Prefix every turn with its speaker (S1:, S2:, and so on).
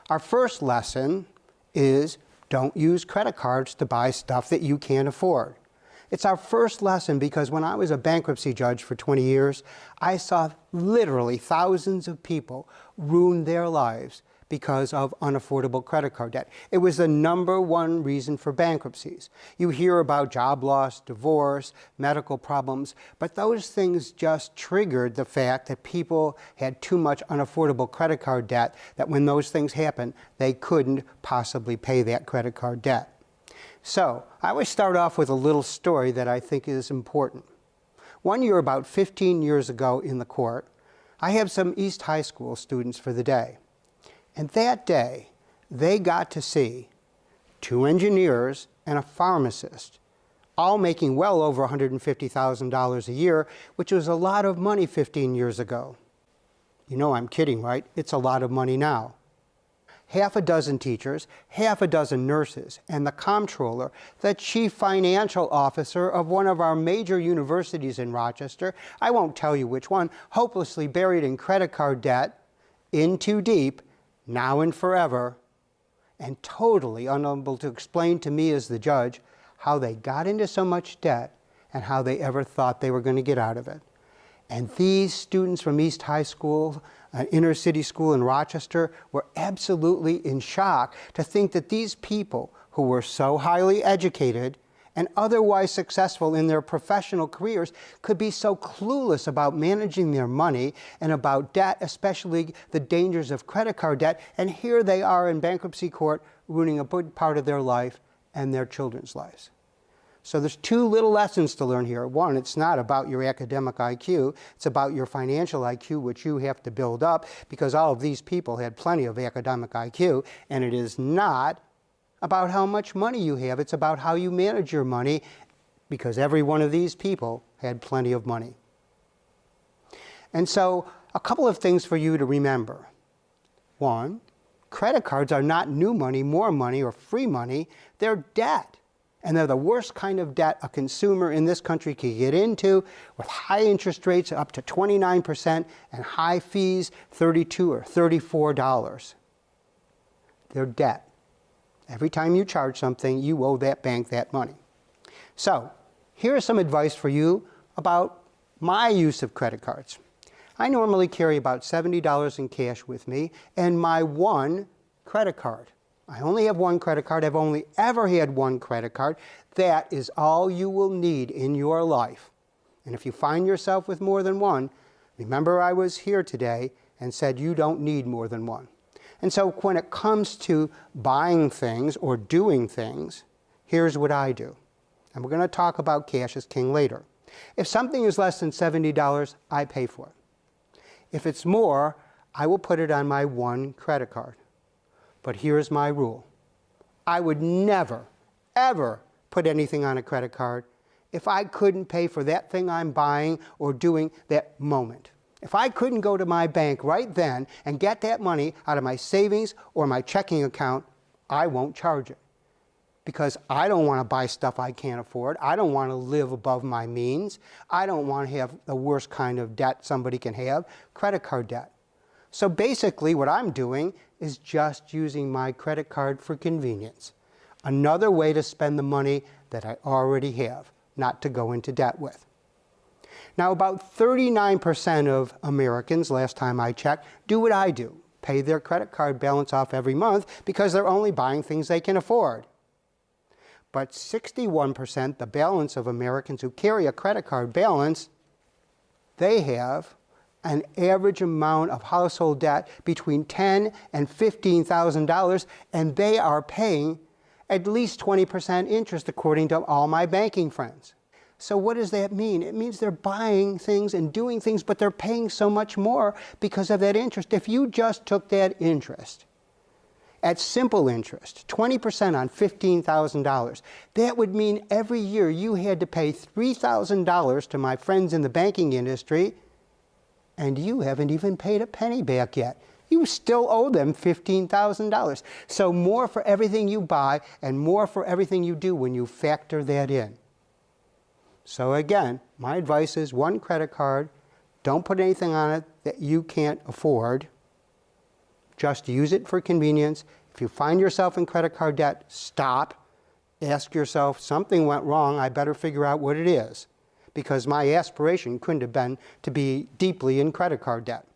S1: Our first lesson is don't use credit cards to buy stuff that you can't afford. It's our first lesson because when I was a bankruptcy judge for 20 years, I saw literally thousands of people ruin their lives because of unaffordable credit card debt. It was the #1 reason for bankruptcies. You hear about job loss, divorce, medical problems, but those things just triggered the fact that people had too much unaffordable credit card debt, that when those things happened, they couldn't possibly pay that credit card debt. So, I always start off with a little story that I think is important. One year, about 15 years ago in the court, I have some East High School students for the day. And that day, they got to see 2 engineers and a pharmacist, all making well over $150,000 a year, which was a lot of money 15 years ago. You know I'm kidding, right? It's a lot of money now. Half a dozen teachers, half a dozen nurses, and the comptroller, the chief financial officer of one of our major universities in Rochester, I won't tell you which one, hopelessly buried in credit card debt, in too deep, now and forever, and totally unable to explain to me as the judge how they got into so much debt and how they ever thought they were going to get out of it. And these students from East High School, an inner city school in Rochester, were absolutely in shock to think that these people who were so highly educated and otherwise successful in their professional careers could be so clueless about managing their money and about debt, especially the dangers of credit card debt. And here they are in bankruptcy court ruining a big part of their life and their children's lives. So there's 2 little lessons to learn here. One, it's not about your academic IQ, it's about your financial IQ, which you have to build up, because all of these people had plenty of academic IQ, and it is not about how much money you have, it's about how you manage your money, because every one of these people had plenty of money. And so, a couple of things for you to remember. One, credit cards are not new money, more money, or free money, they're debt. And they're the worst kind of debt a consumer in this country can get into, with high interest rates up to 29% and high fees, $32 or $34. They're debt. Every time you charge something, you owe that bank that money. So, here's some advice for you about my use of credit cards. I normally carry about $70 in cash with me and my one credit card. I only have one credit card. I've only ever had one credit card. That is all you will need in your life. And if you find yourself with more than one, remember I was here today and said you don't need more than one. And so when it comes to buying things or doing things, here's what I do. And we're going to talk about cash is king later. If something is less than $70, I pay for it. If it's more, I will put it on my one credit card. But here's my rule. I would never, ever put anything on a credit card if I couldn't pay for that thing I'm buying or doing that moment. If I couldn't go to my bank right then and get that money out of my savings or my checking account, I won't charge it. Because I don't want to buy stuff I can't afford. I don't want to live above my means. I don't want to have the worst kind of debt somebody can have, credit card debt. So basically what I'm doing is just using my credit card for convenience. Another way to spend the money that I already have, not to go into debt with. Now, about 39% of Americans, last time I checked, do what I do, pay their credit card balance off every month because they're only buying things they can afford. But 61%, the balance of Americans who carry a credit card balance, they have an average amount of household debt between $10,000 and $15,000, and they are paying at least 20% interest according to all my banking friends. So what does that mean? It means they're buying things and doing things, but they're paying so much more because of that interest. If you just took that interest at simple interest, 20% on $15,000, that would mean every year you had to pay $3,000 to my friends in the banking industry, and you haven't even paid a penny back yet. You still owe them $15,000. So more for everything you buy and more for everything you do when you factor that in. So again, my advice is one credit card, don't put anything on it that you can't afford. Just use it for convenience. If you find yourself in credit card debt, stop. Ask yourself, something went wrong, I better figure out what it is. Because my aspiration couldn't have been to be deeply in credit card debt.